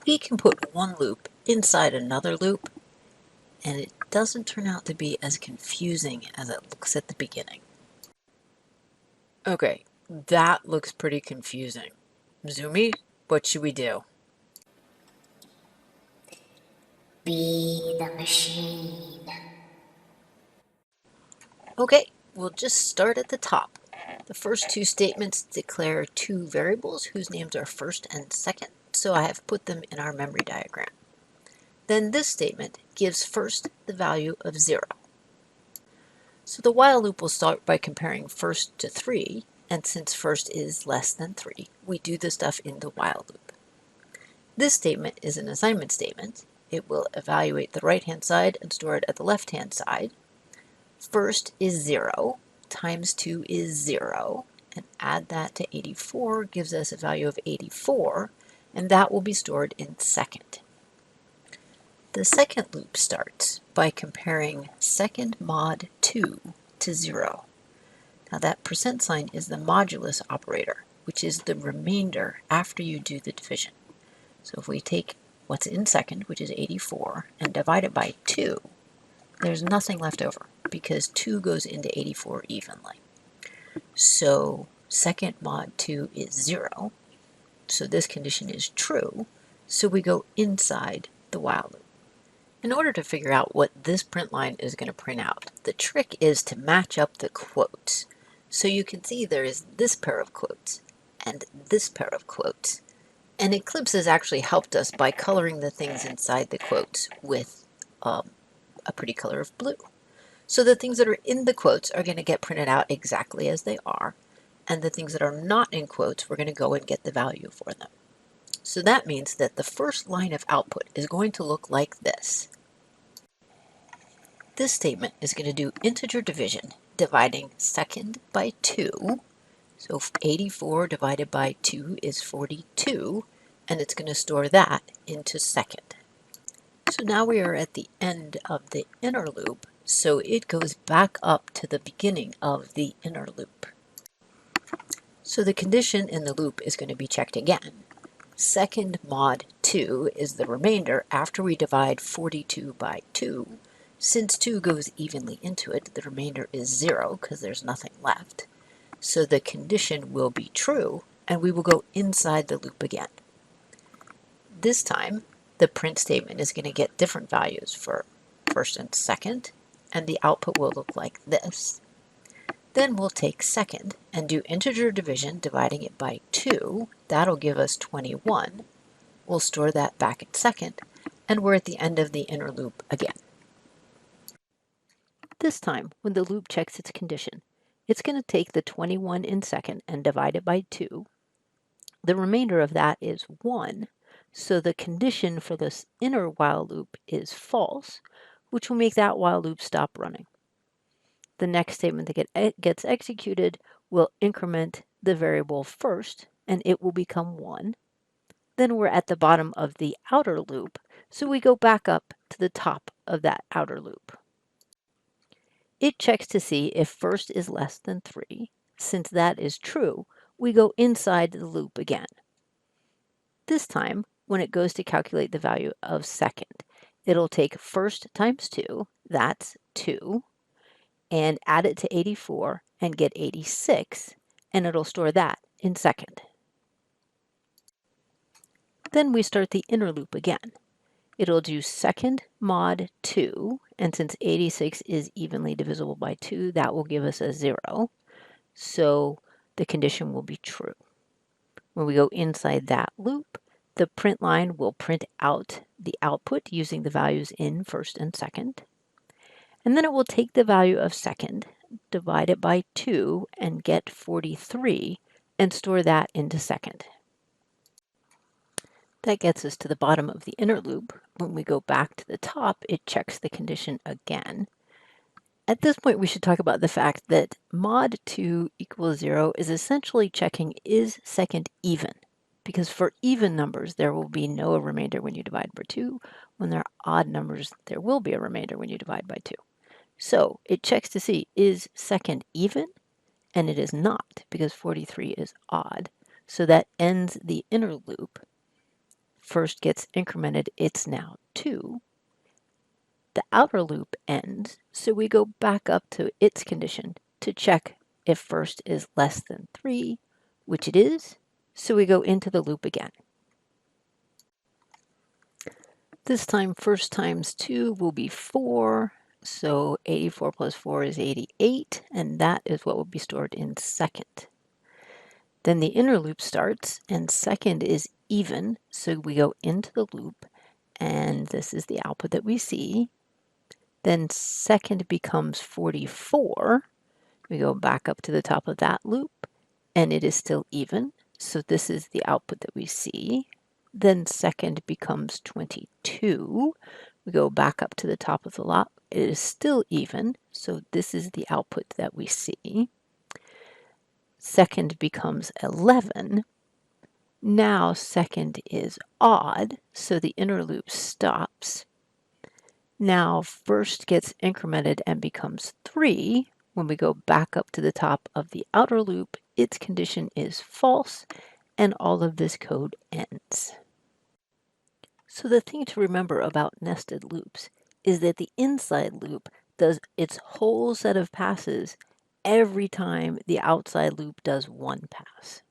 we can put one loop inside another loop, and it doesn't turn out to be as confusing as it looks at the beginning. Okay, that looks pretty confusing. Zumi, what should we do? Be the machine. Okay, we'll just start at the top. The first two statements declare two variables whose names are first and second, so I have put them in our memory diagram. Then this statement gives first the value of 0. So the while loop will start by comparing first to 3, and since first is less than 3, we do the stuff in the while loop. This statement is an assignment statement. It will evaluate the right-hand side and store it at the left-hand side. First is 0, times 2 is 0, and add that to 84 gives us a value of 84, and that will be stored in second. The second loop starts by comparing second mod 2 to 0. Now that percent sign is the modulus operator, which is the remainder after you do the division. So if we take what's in second, which is 84, and divide it by 2, there's nothing left over because 2 goes into 84 evenly. So second mod 2 is 0, so this condition is true, so we go inside the while loop. In order to figure out what this print line is going to print out, the trick is to match up the quotes. So you can see there is this pair of quotes and this pair of quotes. And Eclipse has actually helped us by coloring the things inside the quotes with a pretty color of blue. So the things that are in the quotes are going to get printed out exactly as they are, and the things that are not in quotes, we're going to go and get the value for them. So that means that the first line of output is going to look like this. This statement is going to do integer division, dividing second by 2. So 84 divided by 2 is 42, and it's going to store that into second. So now we are at the end of the inner loop, so it goes back up to the beginning of the inner loop. So the condition in the loop is going to be checked again. Second mod 2 is the remainder after we divide 42 by 2. Since 2 goes evenly into it, the remainder is 0 because there's nothing left. So the condition will be true, and we will go inside the loop again. This time, the print statement is going to get different values for first and second, and the output will look like this. Then we'll take second and do integer division, dividing it by 2. That'll give us 21. We'll store that back in second, and we're at the end of the inner loop again. This time, when the loop checks its condition, it's going to take the 21 in second and divide it by 2. The remainder of that is 1, so the condition for this inner while loop is false, which will make that while loop stop running. The next statement that gets executed will increment the variable first, and it will become 1. Then we're at the bottom of the outer loop, so we go back up to the top of that outer loop. It checks to see if first is less than 3. Since that is true, we go inside the loop again. This time, when it goes to calculate the value of second, it'll take first times 2, that's 2, and add it to 84 and get 86, and it'll store that in second. Then we start the inner loop again. It'll do second mod 2, and since 86 is evenly divisible by 2, that will give us a 0. So the condition will be true. When we go inside that loop, the print line will print out the output using the values in first and second. And then it will take the value of second, divide it by 2, and get 43, and store that into second. That gets us to the bottom of the inner loop. When we go back to the top, it checks the condition again. At this point, we should talk about the fact that mod 2 equals 0 is essentially checking is second even, because for even numbers, there will be no remainder when you divide by 2. When there are odd numbers, there will be a remainder when you divide by 2. So it checks to see is second even, and it is not because 43 is odd. So that ends the inner loop. first gets incremented, it's now 2. The outer loop ends, so we go back up to its condition to check if first is less than 3, which it is, so we go into the loop again. This time, first times 2 will be 4, so 84 plus 4 is 88, and that is what will be stored in second. Then the inner loop starts, and second is even, so we go into the loop, and this is the output that we see. Then second becomes 44. We go back up to the top of that loop, and it is still even, so this is the output that we see. Then second becomes 22. We go back up to the top of the lot. It is still even, so this is the output that we see. Second becomes 11. Now second is odd, so the inner loop stops. Now first gets incremented and becomes 3. When we go back up to the top of the outer loop, its condition is false, and all of this code ends. So the thing to remember about nested loops is that the inside loop does its whole set of passes every time the outside loop does one pass.